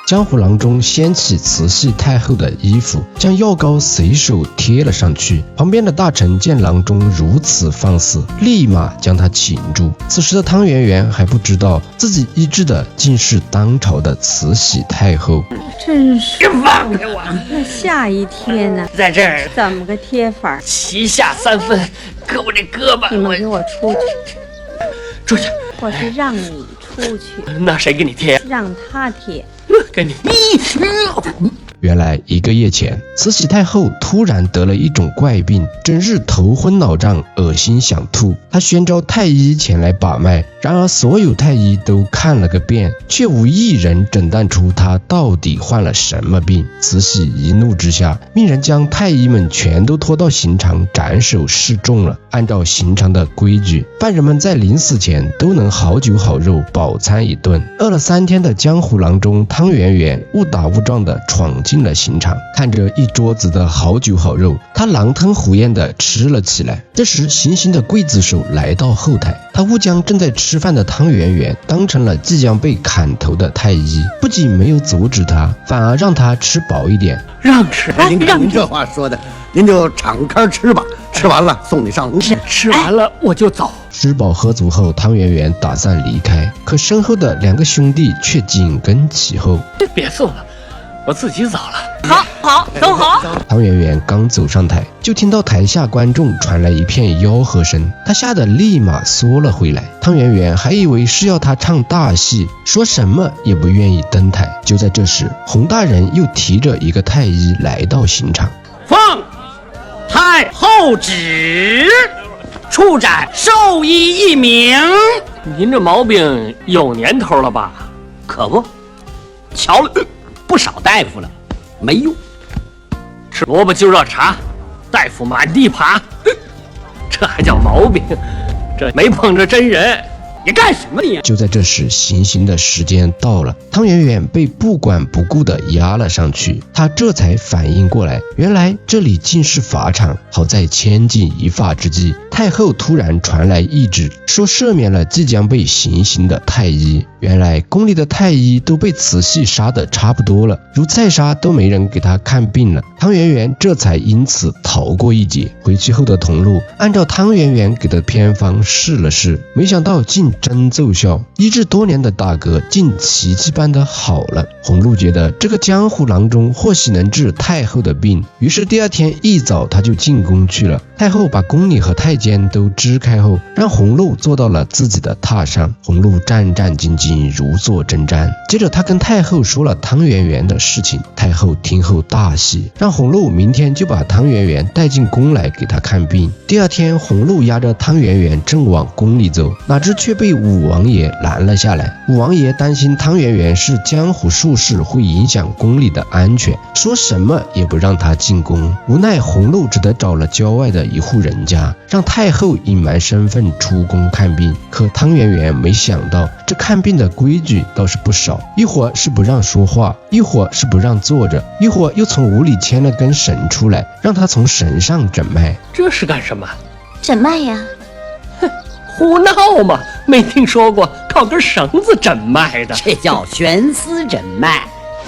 江湖郎中掀起慈禧太后的衣服，将药膏随手贴了上去。旁边的大臣见郎中如此放肆，立马将他擒住。此时的汤圆圆还不知道自己医治的竟是当朝的慈禧太后。真是放开我！那下一贴呢？在这儿怎么个贴法？旗下3分，割我这胳膊！你们给我出去！出去！我是让你出去，那谁给你贴？让他贴。给你。原来1个月前，慈禧太后突然得了一种怪病，整日头昏脑胀，恶心想吐。她宣召太医前来把脉，然而所有太医都看了个遍，却无一人诊断出她到底患了什么病。慈禧一怒之下，命人将太医们全都拖到刑场斩首示众了。按照刑场的规矩，犯人们在临死前都能好酒好肉饱餐一顿。饿了3天的江湖郎中汤圆圆误打误撞地闯进了刑场，看着一桌子的好酒好肉，他狼吞虎咽地吃了起来。这时行刑的刽子手来到后台，他误将正在吃饭的汤圆圆当成了即将被砍头的太医，不仅没有阻止他，反而让他吃饱一点。让吃！您这话说的，您就敞开吃吧，吃完了送你上路。吃完了我就走。吃饱喝足后，汤圆圆打算离开，可身后的2个兄弟却紧跟其后。别送了，我自己走了。好，都好。汤圆圆刚走上台，就听到台下观众传来一片吆喝声，他吓得立马缩了回来。汤圆圆还以为是要他唱大戏，说什么也不愿意登台。就在这时，洪大人又提着一个太医来到刑场，奉太后旨，处斩兽医1名。您这毛病有年头了吧？可不，瞧了不少大夫了，没用。吃萝卜就热茶，大夫满地爬，这还叫毛病？这没碰着真人，你干什么你？就在这时，行刑的时间到了，汤圆圆被不管不顾地押了上去。他这才反应过来，原来这里竟是法场。好在千钧一发之际，太后突然传来懿旨，说赦免了即将被行刑的太医。原来宫里的太医都被慈禧杀得差不多了，如再杀都没人给他看病了。汤圆圆这才因此逃过一劫。回去后的同路按照汤圆圆给的偏方试了试，没想到竟真奏效，医治多年的大哥竟奇迹般的好了。红路觉得这个江湖郎中或许能治太后的病，于是第2天一早他就进宫去了。太后把宫里和太监都支开后，让红路坐到了自己的榻上。红路战战兢兢，如坐针毡。接着他跟太后说了汤圆圆的事情，太后听后大喜，让红路明天就把汤圆圆带进宫来给他看病。第2天，红路押着汤圆圆正往宫里走，哪知却被武王爷拦了下来。武王爷担心汤圆圆是江湖术士，会影响宫里的安全，说什么也不让他进宫。无奈红路只得找了郊外的一户人家，让太后隐瞒身份出宫看病。可汤圆圆没想到，这看病的规矩倒是不少，一会儿是不让说话，一会儿是不让坐着，一会儿又从屋里牵了根绳出来，让他从绳上诊脉。这是干什么？诊脉呀。胡闹嘛！没听说过靠根绳子诊脉的，这叫悬丝诊脉。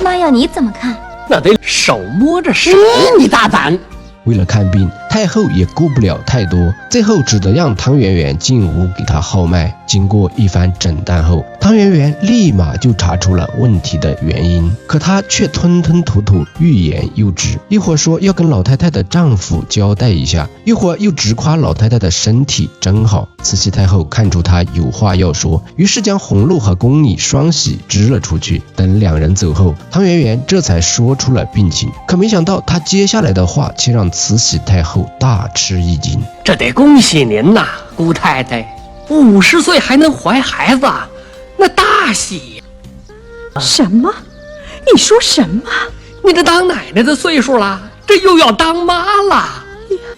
妈呀，你怎么看？那得手摸着手。你大胆！为了看病，太后也顾不了太多，最后只得让汤圆圆进屋给她号脉。经过一番诊断后，汤圆圆立马就查出了问题的原因，可她却吞吞吐吐，欲言又止，一会儿说要跟老太太的丈夫交代一下，一会儿又直夸老太太的身体真好。慈禧太后看出她有话要说，于是将红路和宫女双喜支了出去。等2人走后，汤圆圆这才说出了病情，可没想到她接下来的话却让慈禧太后大吃一惊。这得恭喜您呐，姑太太，50岁还能怀孩子，那大喜！什么？你说什么？你这当奶奶的岁数了，这又要当妈了。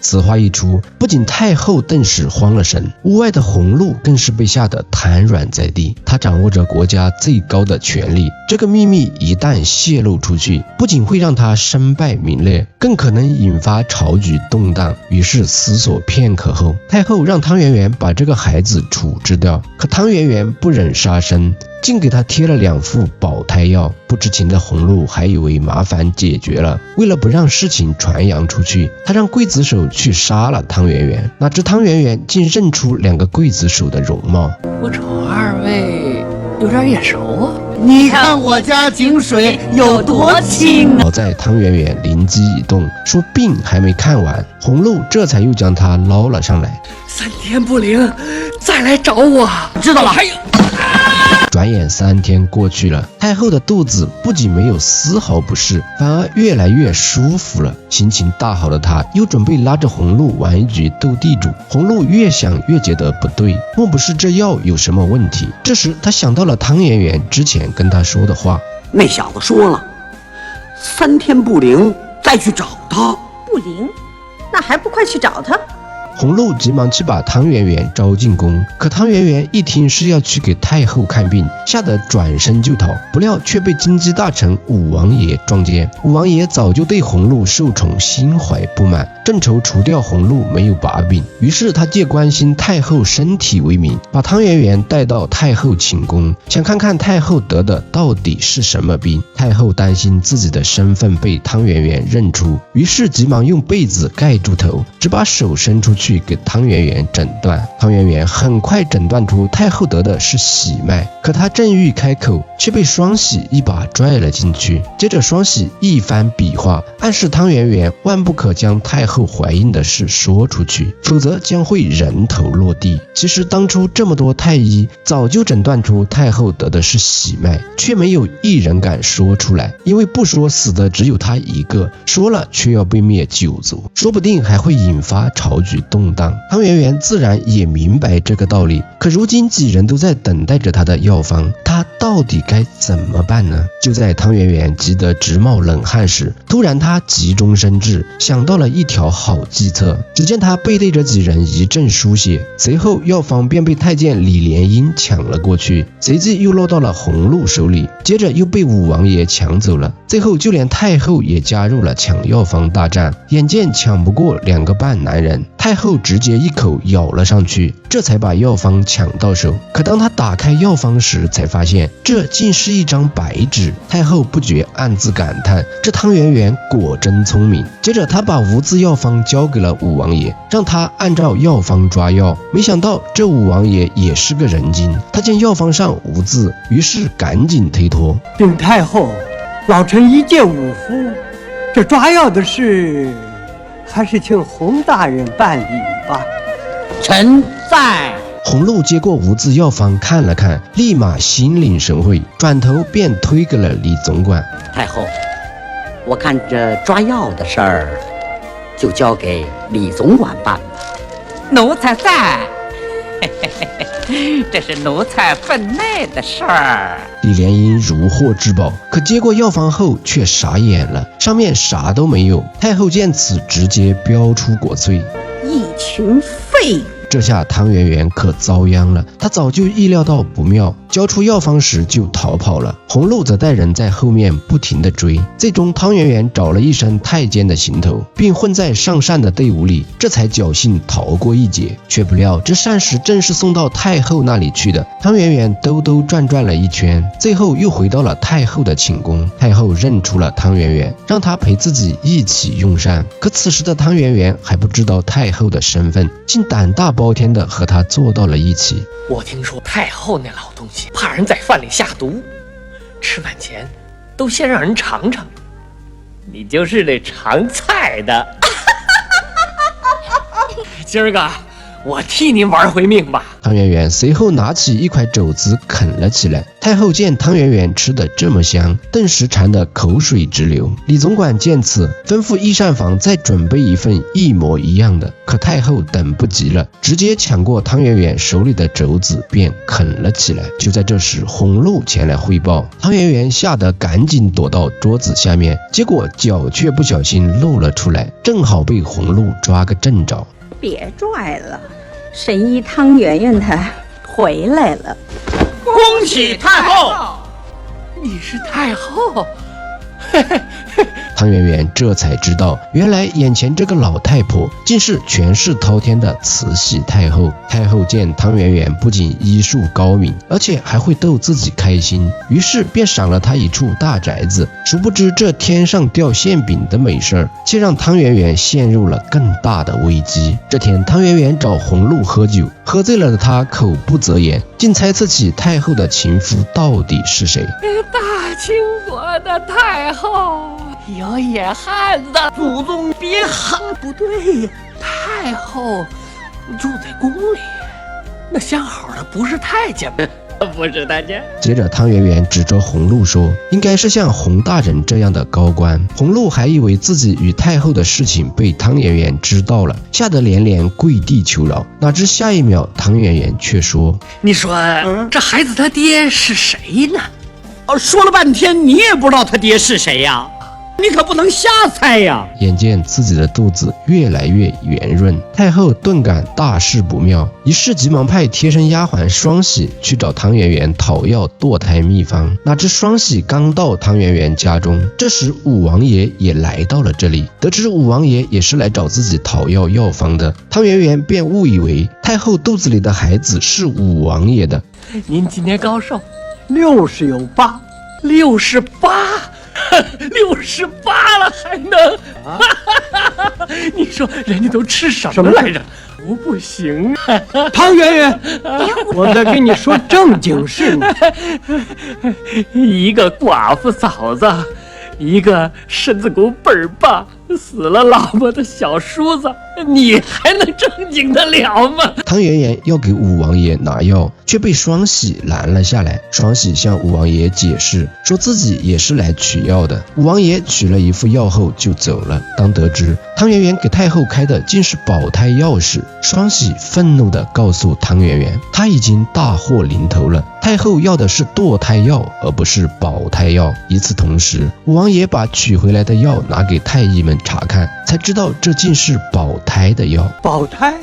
此话一出，不仅太后顿时慌了神，屋外的红路更是被吓得瘫软在地。他掌握着国家最高的权力，这个秘密一旦泄露出去，不仅会让他身败名裂，更可能引发朝局动荡。于是思索片刻后，太后让汤圆圆把这个孩子处置掉。可汤圆圆不忍杀生，竟给他贴了2副保胎药。不知情的红露还以为麻烦解决了，为了不让事情传扬出去，他让刽子手去杀了汤圆圆。哪知汤圆圆竟认出2个刽子手的容貌。我瞅2位有点眼熟啊。你看我家井水有多清啊！好在汤圆圆灵机一动，说病还没看完，红露这才又将他捞了上来。3天不灵，再来找我。知道了。还有。转眼3天过去了，太后的肚子不仅没有丝毫不适，反而越来越舒服了。心情大好的她又准备拉着红露玩一局斗地主。红露越想越觉得不对，莫不是这药有什么问题？这时她想到了汤圆圆之前跟她说的话，那小子说了，3天不灵再去找他。不灵，那还不快去找他？红露急忙去把汤圆圆招进宫，可汤圆圆一听是要去给太后看病，吓得转身就逃，不料却被京畿大臣武王爷撞见。武王爷早就对红露受宠心怀不满，正愁除掉红露没有把柄，于是他借关心太后身体为名，把汤圆圆带到太后寝宫，想看看太后得的到底是什么病。太后担心自己的身份被汤圆圆认出，于是急忙用被子盖住头，只把手伸出去给汤圆圆诊断。汤圆圆很快诊断出太后得的是喜脉，可她正欲开口，却被双喜一把拽了进去。接着双喜一番比划，暗示汤圆圆万不可将太后怀孕的事说出去，否则将会人头落地。其实当初这么多太医早就诊断出太后得的是喜脉，却没有一人敢说出来，因为不说死的只有她一个，说了却要被灭9族，说不定还会引发朝局动荡。汤圆圆自然也明白这个道理，可如今几人都在等待着她的药方，她到底该怎么办呢？就在汤圆圆急得直冒冷汗时，突然她急中生智，想到了一条好计策。只见她背对着几人一阵书写，随后药方便被太监李莲英抢了过去，随即又落到了红露手里，接着又被武王爷抢走了，最后就连太后也加入了抢药方大战。眼见抢不过2个半男人，太后直接一口咬了上去，这才把药方抢到手。可当她打开药方时，才发现这竟是一张白纸。太后不觉暗自感叹，这汤圆圆果真聪明。接着她把无字药方交给了武王爷，让他按照药方抓药。没想到这武王爷也是个人精，他见药方上无字，于是赶紧推脱，禀太后，老臣一介武夫，这抓药的事还是请洪大人办理吧。臣在。红露接过无字药方看了看，立马心领神会，转头便推给了李总管。太后，我看这抓药的事儿就交给李总管办吧。奴才在，这是奴才分内的事儿。李莲英如获至宝，可接过药方后却傻眼了，上面啥都没有。太后见此，直接飙出国粹，一群废物！这下汤圆圆可遭殃了，她早就意料到不妙，交出药方时就逃跑了。红露则带人在后面不停地追，最终汤圆圆找了一身太监的行头，并混在上善的队伍里，这才侥幸逃过一劫。却不料这膳食正是送到太后那里去的。汤圆圆兜兜转转了一圈，最后又回到了太后的寝宫。太后认出了汤圆圆，让她陪自己一起用膳。可此时的汤圆圆还不知道太后的身份，竟胆大包天的和她坐到了一起。我听说太后那老东西怕人在饭里下毒，吃饭前都先让人尝尝，你就是那尝菜的。今儿个我替您玩回命吧。汤圆圆随后拿起一块肘子啃了起来。太后见汤圆圆吃得这么香，顿时馋得口水直流。李总管见此，吩咐御膳房再准备一份一模一样的。可太后等不及了，直接抢过汤圆圆手里的肘子便啃了起来。就在这时，红露前来汇报，汤圆圆吓得赶紧躲到桌子下面，结果脚却不小心露了出来，正好被红露抓个正着。别拽了，神医汤圆圆她回来了。恭喜太后！你是太后？汤圆圆这才知道，原来眼前这个老太婆竟是权势滔天的慈禧太后。太后见汤圆圆不仅医术高明，而且还会逗自己开心，于是便赏了她一处大宅子。殊不知这天上掉馅饼的美事儿，却让汤圆圆陷入了更大的危机。这天，汤圆圆找红露喝酒，喝醉了的她口不择言，竟猜测起太后的情夫到底是谁。大清国的太后有野汉子，祖宗别喊！不对呀，太后住在宫里，那相好的不是太监吗？不是太监。接着汤圆圆指着红露说，应该是像洪大人这样的高官。红露还以为自己与太后的事情被汤圆圆知道了，吓得连连跪地求饶。哪知下一秒汤圆圆却说，你说这孩子他爹是谁呢？说了半天你也不知道他爹是谁呀？你可不能瞎猜呀！眼见自己的肚子越来越圆润，太后顿感大事不妙，于是急忙派贴身丫鬟双喜去找汤圆圆讨要堕胎秘方。哪知双喜刚到汤圆圆家中，这时武王爷也来到了这里。得知武王爷也是来找自己讨要药方的，汤圆圆便误以为太后肚子里的孩子是武王爷的。您今年高寿60有8。 68，68了还能？你说人家都吃什么来着？不行啊！汤圆圆，我在跟你说正经事呢。一个寡妇嫂子，一个身子骨倍儿棒，死了老婆的小叔子，你还能正经得了吗？汤圆圆要给武王爷拿药，却被双喜拦了下来。双喜向武王爷解释，说自己也是来取药的。武王爷取了一副药后就走了。当得知汤圆圆给太后开的竟是保胎药时，双喜愤怒地告诉汤圆圆，他已经大祸临头了，太后要的是堕胎药，而不是保胎药。与此同时，武王爷把取回来的药拿给太医们查看，才知道这竟是保胎的药。保胎？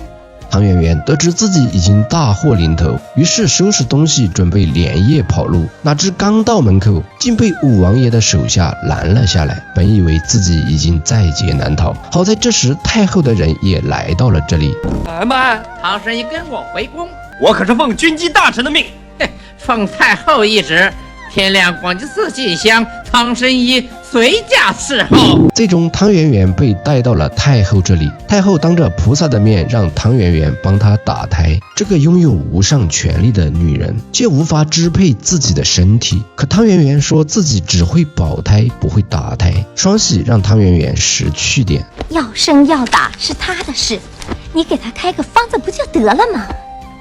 汤圆圆得知自己已经大祸临头，于是收拾东西准备连夜跑路。哪知刚到门口，竟被武王爷的手下拦了下来。本以为自己已经在劫难逃，好在这时太后的人也来到了这里。慢，唐神医跟我回宫。我可是奉军机大臣的命，奉太后懿旨，天亮广吉寺进香，唐神医随驾侍候。最终汤圆圆被带到了太后这里，太后当着菩萨的面让汤圆圆帮她打胎。这个拥有无上权力的女人却无法支配自己的身体，可汤圆圆说自己只会保胎不会打胎。双喜让汤圆圆识趣点，要生要打是他的事，你给他开个方子不就得了吗？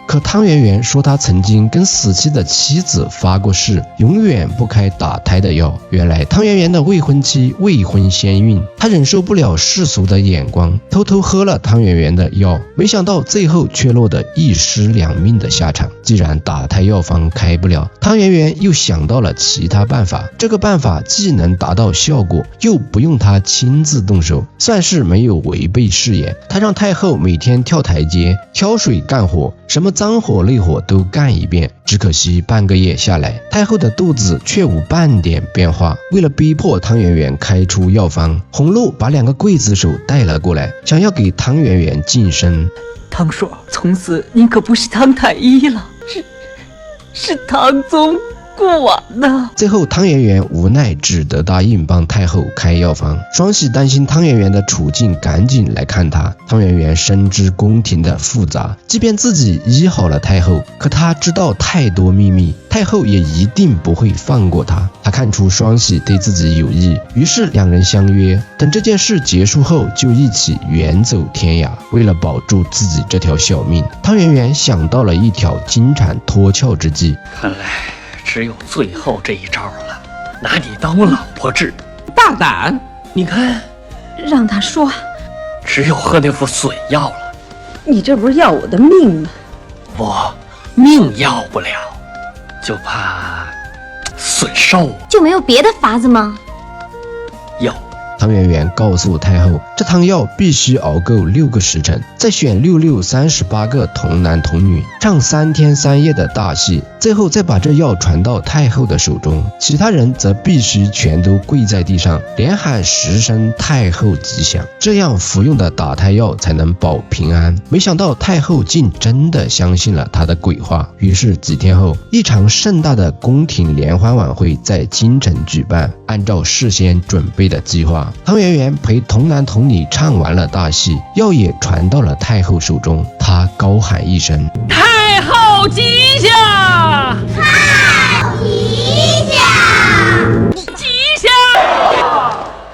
可汤圆圆说她曾经跟死去的妻子发过誓，永远不开打胎的药。原来汤圆圆的未婚妻未婚先孕，她忍受不了世俗的眼光，偷偷喝了汤圆圆的药，没想到最后却落得一尸两命的下场。既然打胎药方开不了，汤圆圆又想到了其他办法。这个办法既能达到效果，又不用她亲自动手，算是没有违背誓言。她让太后每天跳台阶、挑水干活，什么脏活累活都干一遍。只可惜半个月下来，太后的肚子却无半点变化。为了逼迫汤圆圆开出药方，红露把2个刽子手带了过来，想要给汤圆圆晋升。汤叔，从此您可不是汤太医了，是汤宗过呢。最后汤圆圆无奈只得答应帮太后开药方。双喜担心汤圆圆的处境，赶紧来看她。汤圆圆深知宫廷的复杂，即便自己医好了太后，可她知道太多秘密，太后也一定不会放过她。她看出双喜对自己有意，于是2人相约，等这件事结束后就一起远走天涯。为了保住自己这条小命，汤圆圆想到了一条金蝉脱壳之计。看来只有最后这一招了，拿你当我老婆治。大胆！你看，让他说，只有喝那副损药了。你这不是要我的命吗？我命要不了，就怕损寿。就没有别的法子吗？有，汤圆圆告诉太后，这汤药必须熬够6个时辰，再选38个童男童女，唱3天3夜的大戏，最后再把这药传到太后的手中，其他人则必须全都跪在地上，连喊10声太后吉祥，这样服用的打胎药才能保平安。没想到太后竟真的相信了他的鬼话，于是几天后，一场盛大的宫廷联欢晚会在京城举办。按照事先准备的计划，汤圆圆陪童男童女唱完了大戏，药也传到了太后手中，她高喊一声：太后吉祥！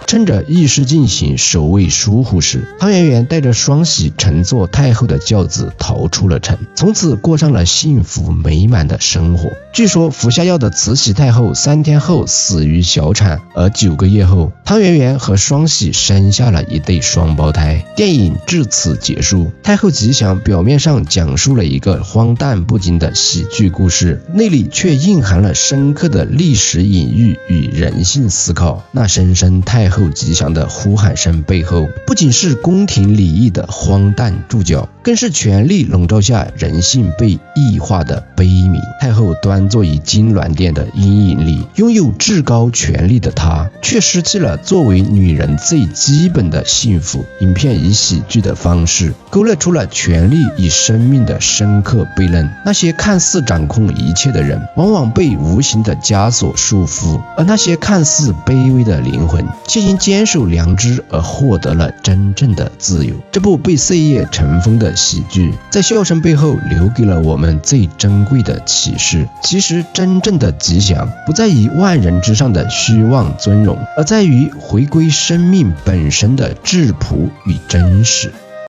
趁着议事进行，守卫疏忽时，汤圆圆带着双喜乘坐太后的轿子逃出了城，从此过上了幸福美满的生活。据说服下药的慈禧太后3天后死于小产，而9个月后，汤圆圆和双喜生下了一对双胞胎。电影至此结束。太后吉祥表面上讲述了一个荒诞不经的喜剧故事，内里却蕴含了深刻的历史隐喻与人性思考。那声声太后吉祥的呼喊声背后，不仅是宫廷礼仪的荒诞注脚，更是权力笼罩下人性被异化的悲悯。太后端坐于金銮殿的阴影里，拥有至高权力的她，却失去了作为女人最基本的幸福。影片以喜剧的方式勾勒出了权力与生命的深刻悖论。那些看似掌控一切的人，往往被无形的枷锁束缚，而那些看似卑微的灵魂，却因坚守良知而获得了真正的自由。这部被岁月尘封的喜剧，在笑声背后留给了我们最珍贵的启示。其实真正的吉祥，不在于万人之上的虚妄尊荣，而在于回归生命本身的质朴与真实。